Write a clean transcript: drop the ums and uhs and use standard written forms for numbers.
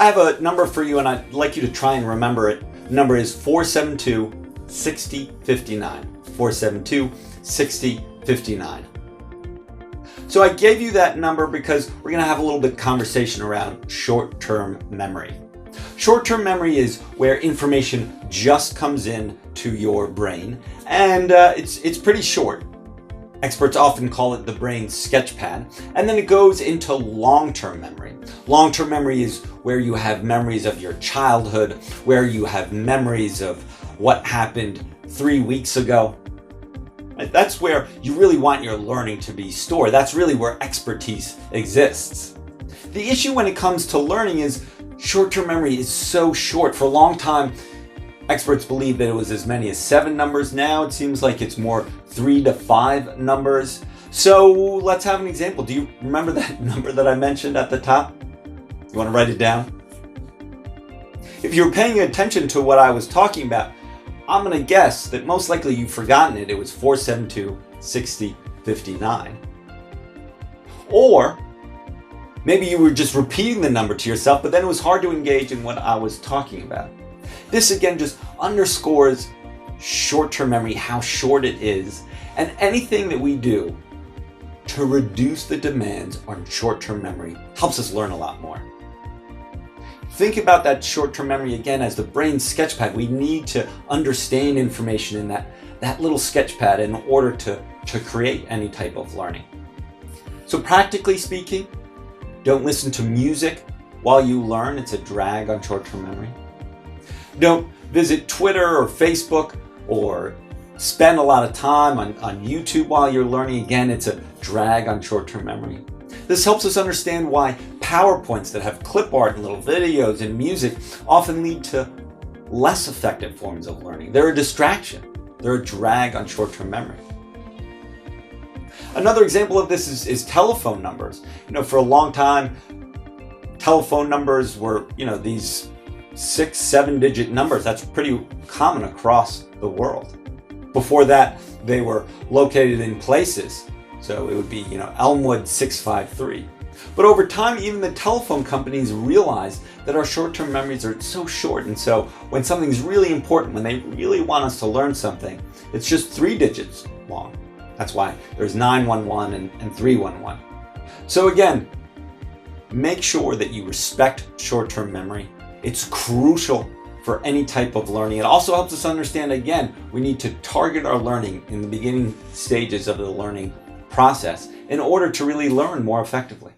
have a number for you and I'd like you to try and remember it. The number is 472-6059. 472-6059. So I gave you that number because we're going to have a little bit of conversation around short-term memory. Short-term memory is where information just comes in to your brain, and it's pretty short. Experts often call it the brain's sketchpad, and then it goes into long-term memory. Long-term memory is where you have memories of your childhood, where you have memories of what happened 3 weeks ago. That's where you really want your learning to be stored. That's really where expertise exists. The issue when it comes to learning is short-term memory is so short. For a long time, experts believed that it was as many as 7 numbers. Now it seems like it's more 3 to 5 numbers. So let's have an example. Do you remember that number that I mentioned at the top? You want to write it down? If you're paying attention to what I was talking about, I'm going to guess that most likely you've forgotten it. It was 472-6059. Or maybe you were just repeating the number to yourself, but then it was hard to engage in what I was talking about. This again just underscores short-term memory, how short it is, and anything that we do to reduce the demands on short-term memory helps us learn a lot more. Think about that short-term memory again as the brain's sketchpad. We need to understand information in that little sketchpad in order to create any type of learning. So practically speaking, don't listen to music while you learn. It's a drag on short-term memory. Don't visit Twitter or Facebook or spend a lot of time on YouTube while you're learning. Again, it's a drag on short-term memory. This helps us understand why PowerPoints that have clip art and little videos and music often lead to less effective forms of learning. They're a distraction. They're a drag on short-term memory. Another example of this is telephone numbers. For a long time, telephone numbers were, these 6-7 digit numbers. That's pretty common across the world. Before that, they were located in places. So it would be, Elmwood 653. But over time, even the telephone companies realized that our short-term memories are so short. And so when something's really important, when they really want us to learn something, it's just 3 digits long. That's why there's 911 and 311. So again, make sure that you respect short-term memory. It's crucial for any type of learning. It also helps us understand, again, we need to target our learning in the beginning stages of the learning process in order to really learn more effectively.